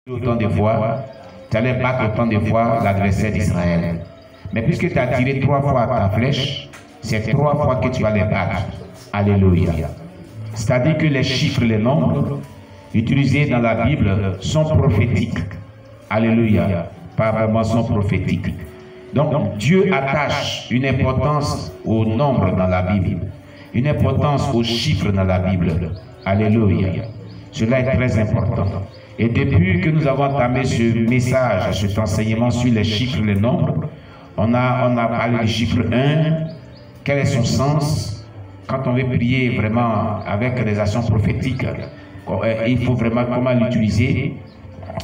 autant de fois, tu allais battre autant de fois l'adversaire d'Israël. Mais puisque tu as tiré 3 fois ta flèche, c'est 3 fois que tu vas les battre. Alléluia. C'est-à-dire que les chiffres, les nombres utilisés dans la Bible sont prophétiques. Alléluia. Pas vraiment sont prophétiques. Donc Dieu attache une importance au nombre dans la Bible, une importance aux chiffres dans la Bible. Alléluia. Cela est très important. Et depuis que nous avons entamé ce message, cet enseignement sur les chiffres, les nombres, on a parlé du chiffre 1, quel est son sens. Quand on veut prier vraiment avec des actions prophétiques, il faut vraiment comment l'utiliser.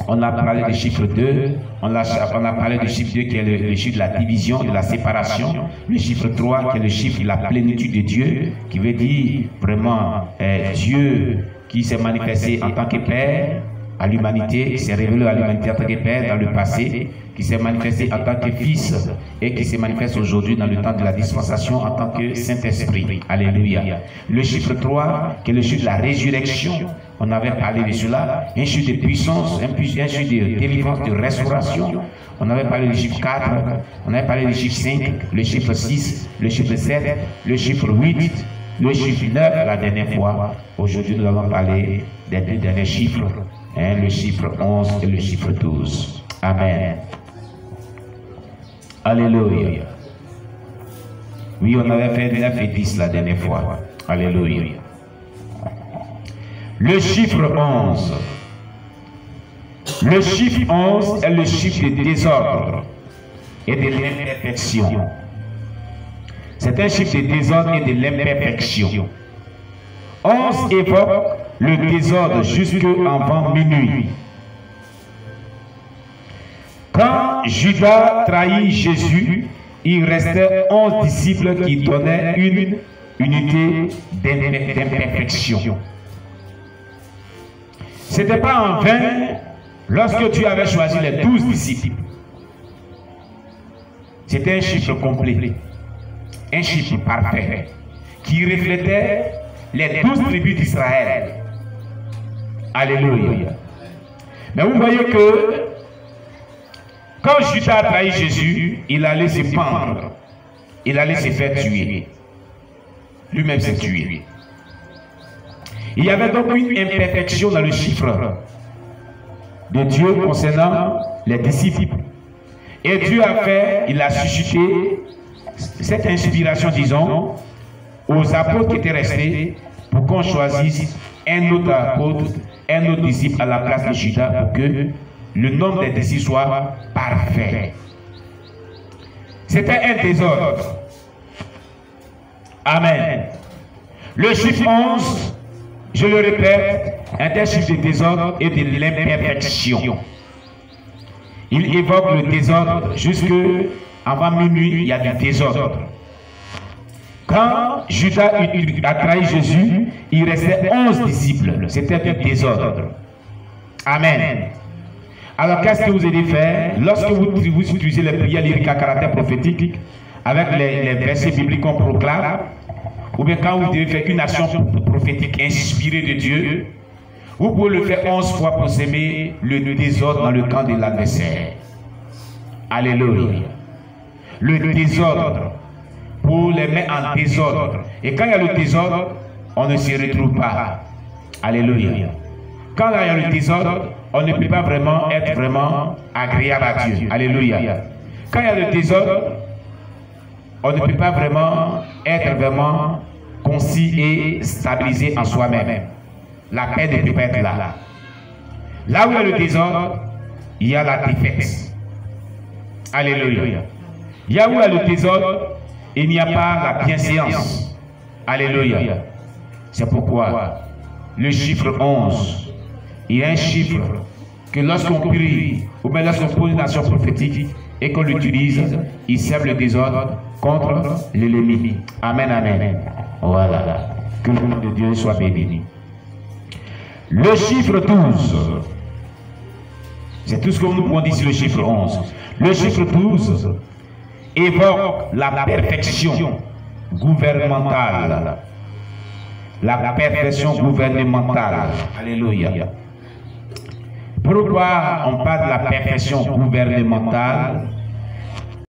On a parlé du chiffre 2, on a parlé du chiffre 2 qui est le chiffre de la division, de la séparation, le chiffre 3 qui est le chiffre de la plénitude de Dieu, qui veut dire vraiment Dieu qui s'est manifesté en tant que Père à l'humanité, qui s'est révélé à l'humanité en tant que Père dans le passé, qui s'est manifesté en tant que Fils et qui se manifeste aujourd'hui dans le temps de la dispensation en tant que Saint-Esprit. Alléluia. Le chiffre 3, qui est le chiffre de la résurrection, on avait parlé de cela, un chiffre de puissance, un chiffre de délivrance, de restauration. On avait parlé du chiffre 4, on avait parlé du chiffre 5, le chiffre 6, le chiffre 7, le chiffre 8, le chiffre 9 la dernière fois. Aujourd'hui, nous allons parler des 2 derniers chiffres, le chiffre 11 et le chiffre 12. Amen. Alléluia. Oui, on avait fait 9 et 10 la dernière fois. Alléluia. Le chiffre 11. Le chiffre 11 est le chiffre de désordre et de l'imperfection. C'est un chiffre de désordre et de l'imperfection. 11 évoque le désordre jusqu'avant minuit. Quand Judas trahit Jésus, il restait 11 disciples qui donnaient une unité d'imperfection. Ce n'était pas en vain lorsque tu avais choisi les 12 disciples. C'était un chiffre complet, un chiffre parfait, qui reflétait les 12 tribus d'Israël. Alléluia. Mais vous voyez que quand Judas a trahi Jésus, il allait se pendre, il allait se faire tuer. Lui-même s'est tué. Il y avait donc une imperfection dans le chiffre de Dieu concernant les disciples. Et Dieu il a suscité cette inspiration, disons, aux apôtres qui étaient restés pour qu'on choisisse un autre apôtre, un autre disciple à la place de Judas pour que le nombre des disciples soit parfait. C'était un désordre. Amen. Le chiffre 11, je le répète, est un chiffre de désordre et de l'imperfection. Il évoque le désordre jusqu'avant minuit, il y a du désordre. Quand Judas a trahi Jésus, il restait 11 disciples. C'était du désordre. Amen. Alors qu'est-ce que vous allez faire lorsque vous utilisez les prières lyriques à caractère prophétique avec les versets bibliques qu'on proclame, ou bien quand vous devez faire une action prophétique inspirée de Dieu, vous pouvez le faire 11 fois pour semer le désordre dans le camp de l'adversaire. Alléluia. Le désordre, pour les mettre en désordre. Et quand il y a le désordre, on ne se retrouve pas. Alléluia. Quand il y a le désordre, on ne peut pas vraiment être vraiment agréable à Dieu. Alléluia. Quand il y a le désordre, on ne peut pas vraiment être vraiment concis et stabilisé en soi-même. La paix ne peut pas être là. Là où il y a le désordre, il y a la défaite. Alléluia. Là où il y a le désordre, il n'y a pas la bienséance. Alléluia. C'est pourquoi le chiffre 11, il y a un chiffre que lorsqu'on prie, ou bien lorsqu'on pose une action prophétique et qu'on l'utilise, il sème le désordre contre l'ennemi. Amen, amen. Voilà. Que le nom de Dieu soit béni. Le chiffre 12, c'est tout ce que nous pouvons dire sur le chiffre 11. Le chiffre 12 évoque la perfection gouvernementale. La perfection gouvernementale. Alléluia. Pourquoi on parle de la perfection gouvernementale?